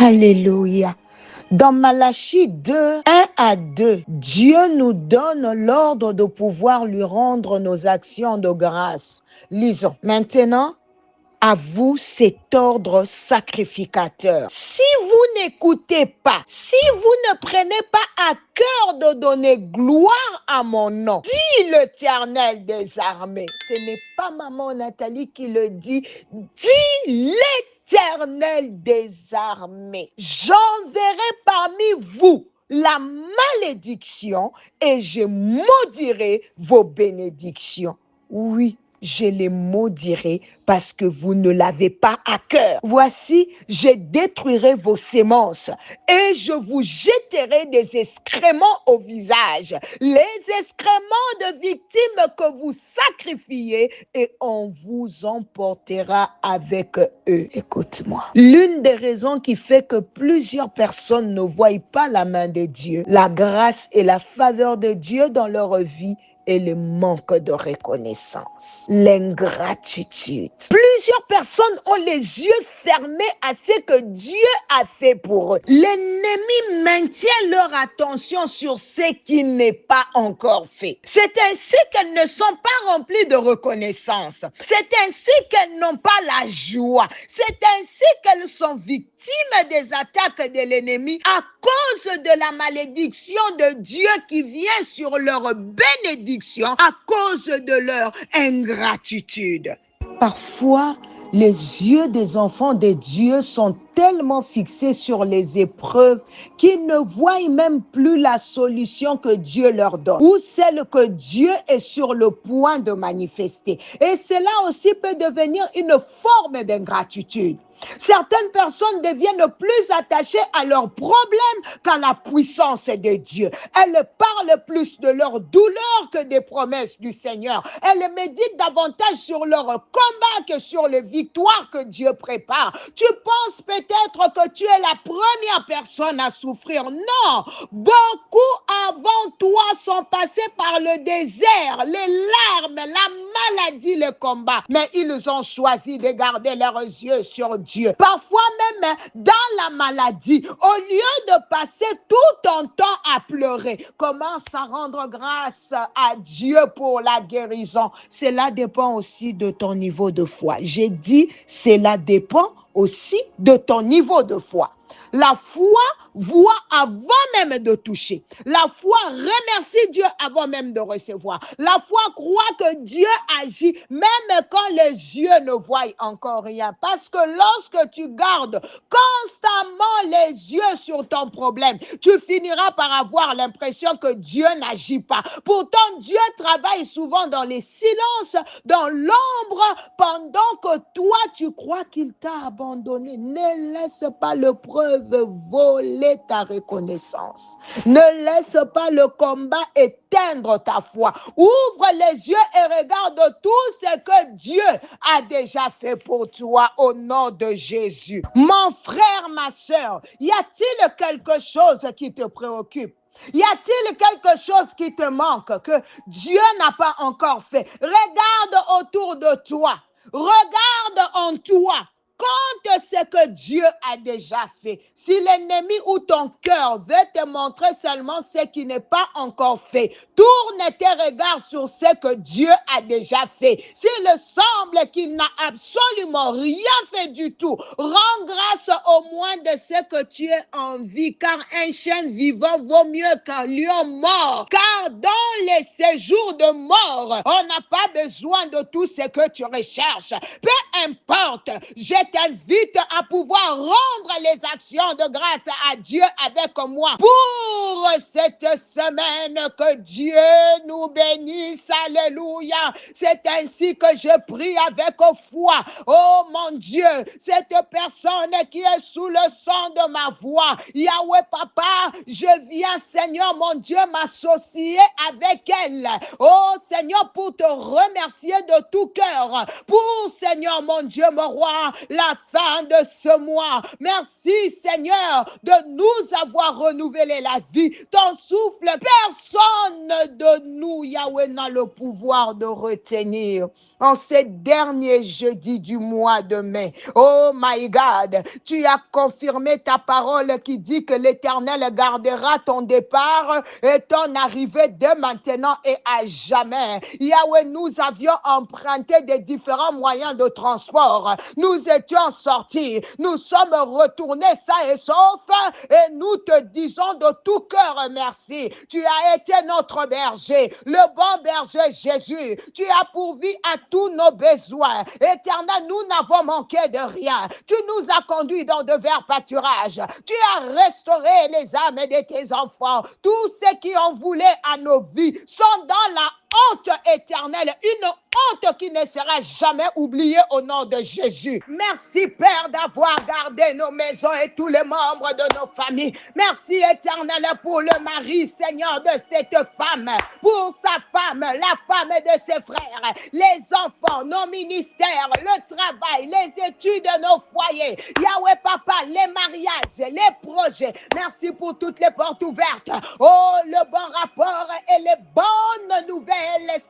Alléluia. Dans Malachie 2, 1-2, Dieu nous donne l'ordre de pouvoir lui rendre nos actions de grâce. Lisons. Maintenant, à vous cet ordre sacrificateur. Si vous n'écoutez pas, si vous ne prenez pas à cœur de donner gloire à mon nom, dit l'Éternel des armées. Ce n'est pas maman Nathalie qui le dit, dit l'Éternel des armées. J'enverrai parmi vous la malédiction et je maudirai vos bénédictions. Oui, je les maudirai parce que vous ne l'avez pas à cœur. Voici, je détruirai vos semences et je vous jetterai des excréments au visage, les excréments de victimes que vous sacrifiez et on vous emportera avec eux. Écoute-moi. L'une des raisons qui fait que plusieurs personnes ne voient pas la main de Dieu, la grâce et la faveur de Dieu dans leur vie, et le manque de reconnaissance, l'ingratitude. Plusieurs personnes ont les yeux fermés à ce que Dieu a fait pour eux. L'ennemi maintient leur attention sur ce qui n'est pas encore fait. C'est ainsi qu'elles ne sont pas remplies de reconnaissance. C'est ainsi qu'elles n'ont pas la joie. C'est ainsi qu'elles sont victimes des attaques de l'ennemi à cause de la malédiction de Dieu qui vient sur leur bénédiction à cause de leur ingratitude. Parfois, les yeux des enfants de Dieu sont tellement fixés sur les épreuves qu'ils ne voient même plus la solution que Dieu leur donne ou celle que Dieu est sur le point de manifester. Et cela aussi peut devenir une forme d'ingratitude. Certaines personnes deviennent plus attachées à leurs problèmes qu'à la puissance de Dieu. Elles parlent plus de leur douleur que des promesses du Seigneur. Elles méditent davantage sur leur combat que sur les victoires que Dieu prépare. Tu penses peut-être que tu es la première personne à souffrir. Non, beaucoup avant toi sont passés par le désert, les larmes, la maladie, le combat. Mais ils ont choisi de garder leurs yeux sur Dieu. Parfois même dans la maladie, au lieu de passer tout ton temps à pleurer, commence à rendre grâce à Dieu pour la guérison. Cela dépend aussi de ton niveau de foi. J'ai dit, cela dépend aussi de ton niveau de foi. La foi voit avant même de toucher. La foi remercie Dieu avant même de recevoir. La foi croit que Dieu agit même quand les yeux ne voient encore rien. Parce que lorsque tu gardes constamment les yeux sur ton problème, tu finiras par avoir l'impression que Dieu n'agit pas. Pourtant, Dieu travaille souvent dans les silences, dans l'ombre, pendant que toi, tu crois qu'il t'a abandonné. Ne laisse pas l'épreuve voler ta reconnaissance. Ne laisse pas le combat éteindre ta foi. Ouvre les yeux et regarde tout ce que Dieu a déjà fait pour toi au nom de Jésus. Mon frère, ma soeur, y a-t-il quelque chose qui te préoccupe? Y a-t-il quelque chose qui te manque que Dieu n'a pas encore fait? Regarde autour de toi. Regarde en toi. Compte ce que Dieu a déjà fait. Si l'ennemi ou ton cœur veut te montrer seulement ce qui n'est pas encore fait, tourne tes regards sur ce que Dieu a déjà fait. S'il semble qu'il n'a absolument rien fait du tout, rends grâce au moins de ce que tu es en vie, car un chien vivant vaut mieux qu'un lion mort. Car dans les séjours de mort, on n'a pas besoin de tout ce que tu recherches. Peu importe, je t'invite à pouvoir rendre les actions de grâce à Dieu avec moi pour cette semaine. Que Dieu nous bénisse. Alléluia. C'est ainsi que je prie avec foi. Oh mon Dieu, cette personne qui est sous le son de ma voix, Yahweh Papa, je viens, Seigneur mon Dieu, m'associer avec elle. Oh Seigneur, pour te remercier de tout cœur. Pour, Seigneur mon Dieu, mon roi, la la fin de ce mois. Merci Seigneur de nous avoir renouvelé la vie. Ton souffle, personne de nous, Yahweh, n'a le pouvoir de retenir. En ces derniers jeudis du mois de mai, oh my God, tu as confirmé ta parole qui dit que l'Éternel gardera ton départ et ton arrivée dès maintenant et à jamais. Yahweh, nous avions emprunté des différents moyens de transport. Nous étions sortis, nous sommes retournés sains et saufs et nous te disons de tout cœur merci. Tu as été notre berger, le bon berger Jésus. Tu as pourvu à tous nos besoins. Éternel, nous n'avons manqué de rien. Tu nous as conduits dans de verts pâturages. Tu as restauré les âmes de tes enfants. Tous ceux qui ont voulu à nos vies sont dans la honte éternelle, une honte qui ne sera jamais oubliée au nom de Jésus. Merci Père d'avoir gardé nos maisons et tous les membres de nos familles. Merci éternel pour le mari, Seigneur, de cette femme, pour sa femme, la femme de ses frères, les enfants, nos ministères, le travail, les études de nos foyers. Yahweh Papa, les mariages, les projets. Merci pour toutes les portes ouvertes. Oh, le bon rapport et les bonnes nouvelles,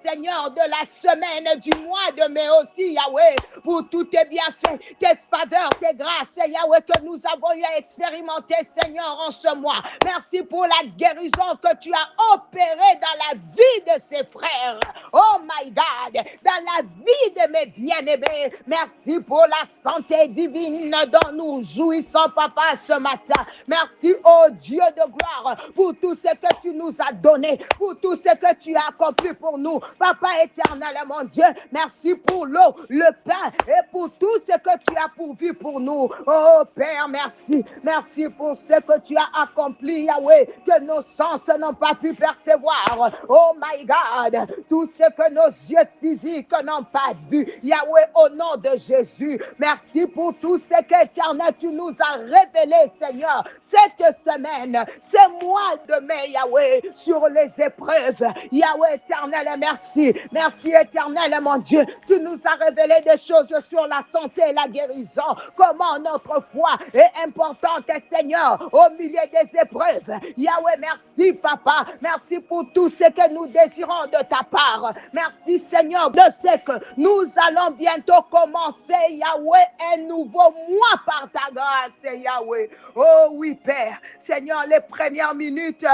Seigneur, de la semaine du mois de mai aussi, Yahweh, pour tous tes bienfaits, tes faveurs, tes grâces, Yahweh, que nous avons eu à expérimenter, Seigneur, en ce mois. Merci pour la guérison que tu as opérée dans la vie de ses frères. Oh my God, dans la vie de mes bien-aimés. Merci pour la santé divine dont nous jouissons, Papa, ce matin. Merci, oh Dieu de gloire, pour tout ce que tu nous as donné, pour tout ce que tu as accompli pour nous. Papa éternel, mon Dieu, merci pour l'eau, le pain et pour tout ce que tu as pourvu pour nous. Oh Père, merci. Merci pour ce que tu as accompli, Yahweh, que nos sens n'ont pas pu percevoir. Oh my God, tout ce que nos yeux physiques n'ont pas vu. Yahweh, au nom de Jésus, merci pour tout ce que, éternel, tu nous as révélé, Seigneur, cette semaine, ce mois de mai, Yahweh, sur les épreuves. Yahweh, éternel, merci. Merci, éternel, mon Dieu. Tu nous as révélé des choses sur la santé et la guérison. Comment notre foi est importante, Seigneur, au milieu des épreuves. Yahweh, merci, Papa. Merci pour tout ce que nous désirons de ta part. Merci, Seigneur, de ce que nous allons bientôt commencer, Yahweh, un nouveau mois par ta grâce, Yahweh. Oh oui, Père. Seigneur, les premières minutes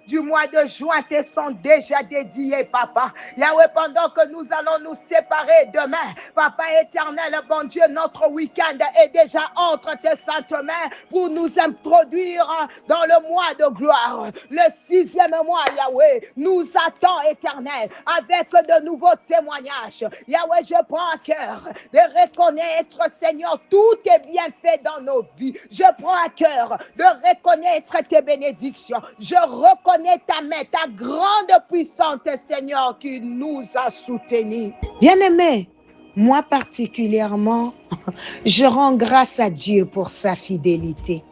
du mois de juin te sont déjà dédiées, Papa. Yahweh, pendant que nous allons nous séparer demain, Papa éternel, bon Dieu, notre week-end est déjà entre tes saintes mains pour nous introduire dans le mois de gloire. Le 6e mois, Yahweh, nous attend, éternel, avec de nouveaux témoignages. Yahweh, je prends à cœur de reconnaître, Seigneur, tous tes bienfaits dans nos vies. Je prends à cœur de reconnaître tes bénédictions. Je reconnais ta main, ta grande puissance, Seigneur, qui nous a soutenus. Bien-aimé, moi particulièrement, je rends grâce à Dieu pour sa fidélité.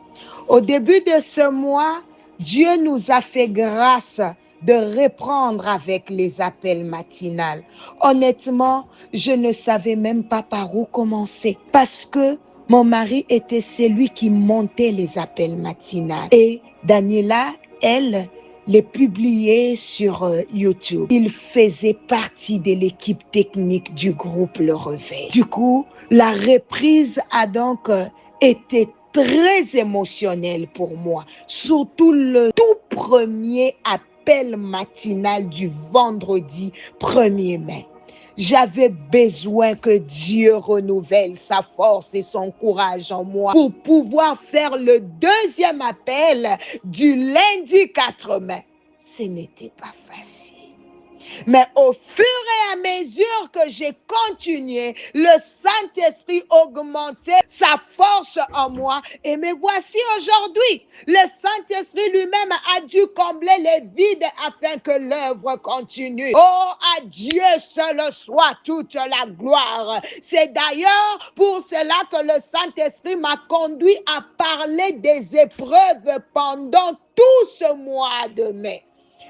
Au début de ce mois, Dieu nous a fait grâce de reprendre avec les appels matinales. Honnêtement, je ne savais même pas par où commencer parce que mon mari était celui qui montait les appels matinales. Et Daniela, elle, les publiait sur YouTube. Il faisait partie de l'équipe technique du groupe Le Réveil. Du coup, la reprise a donc été très émotionnelle pour moi. Surtout le tout premier appel matinal du vendredi 1er mai. J'avais besoin que Dieu renouvelle sa force et son courage en moi pour pouvoir faire le deuxième appel du lundi 4 mai. Ce n'était pas facile. Mais au fur et à mesure que j'ai continué, le Saint-Esprit augmentait sa force en moi. Et me voici aujourd'hui. Le Saint-Esprit lui-même a dû combler les vides afin que l'œuvre continue. Oh, à Dieu seul soit toute la gloire. C'est d'ailleurs pour cela que le Saint-Esprit m'a conduit à parler des épreuves pendant tout ce mois de mai.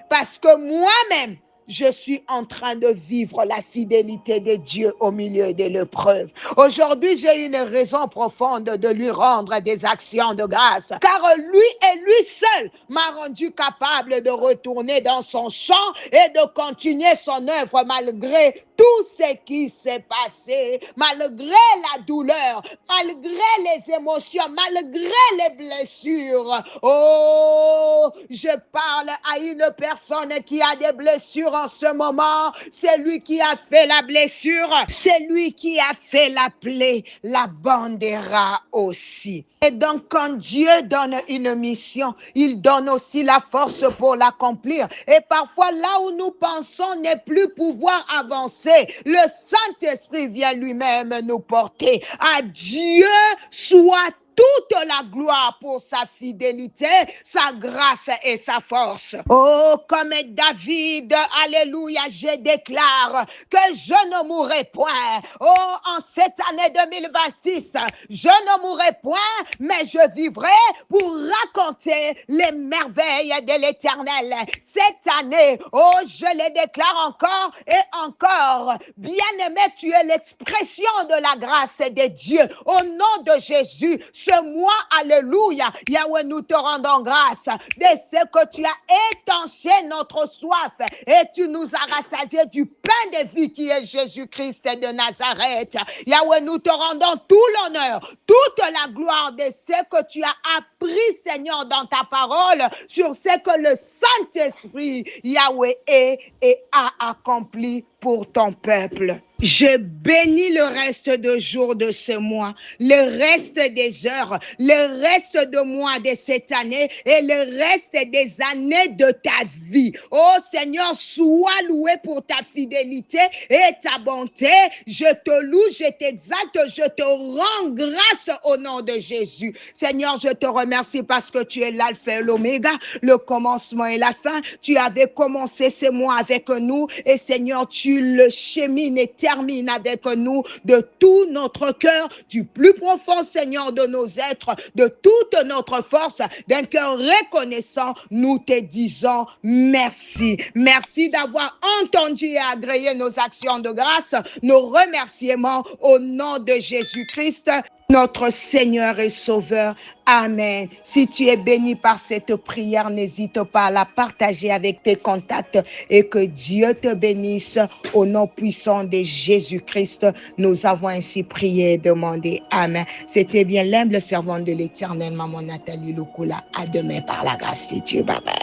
Parce que moi-même, je suis en train de vivre la fidélité de Dieu au milieu de l'épreuve. Aujourd'hui, j'ai une raison profonde de lui rendre des actions de grâce, car lui et lui seul m'a rendu capable de retourner dans son champ et de continuer son œuvre malgré tout ce qui s'est passé, malgré la douleur, malgré les émotions, malgré les blessures. Oh, je parle à une personne qui a des blessures en ce moment. C'est lui qui a fait la blessure, c'est lui qui a fait la plaie, la bandera aussi. Et donc, quand Dieu donne une mission, il donne aussi la force pour l'accomplir. Et parfois, là où nous pensons ne plus pouvoir avancer, le Saint-Esprit vient lui-même nous porter. À Dieu soit toute la gloire pour sa fidélité, sa grâce et sa force. Oh, comme David, alléluia, je déclare que je ne mourrai point. Oh, en cette année 2026, je ne mourrai point, mais je vivrai pour raconter les merveilles de l'Éternel. Cette année, oh, je les déclare encore et encore. Bien-aimé, tu es l'expression de la grâce de Dieu. Au nom de Jésus, ce mois, alléluia, Yahweh, nous te rendons grâce de ce que tu as étanché notre soif et tu nous as rassasiés du pain de vie qui est Jésus-Christ de Nazareth. Yahweh, nous te rendons tout l'honneur, toute la gloire de ce que tu as appris, Seigneur, dans ta parole, sur ce que le Saint-Esprit, Yahweh, est et a accompli pour ton peuple. Je bénis le reste de jours de ce mois, le reste des heures, le reste de mois de cette année et le reste des années de ta vie. Oh Seigneur, sois loué pour ta fidélité et ta bonté. Je te loue, je t'exalte, je te rends grâce au nom de Jésus. Seigneur, je te remercie parce que tu es l'alpha et l'oméga, le commencement et la fin. Tu avais commencé ce mois avec nous et Seigneur, tu le chemines et termine avec nous de tout notre cœur, du plus profond, Seigneur, de nos êtres, de toute notre force, d'un cœur reconnaissant, nous te disons merci. Merci d'avoir entendu et agréé nos actions de grâce, nos remerciements au nom de Jésus-Christ, notre Seigneur et Sauveur. Amen. Si tu es béni par cette prière, n'hésite pas à la partager avec tes contacts et que Dieu te bénisse au nom puissant de Jésus-Christ. Nous avons ainsi prié et demandé. Amen. C'était bien l'humble servante de l'Éternel, Maman Nathalie Lukula. À demain par la grâce de Dieu. Bye bye.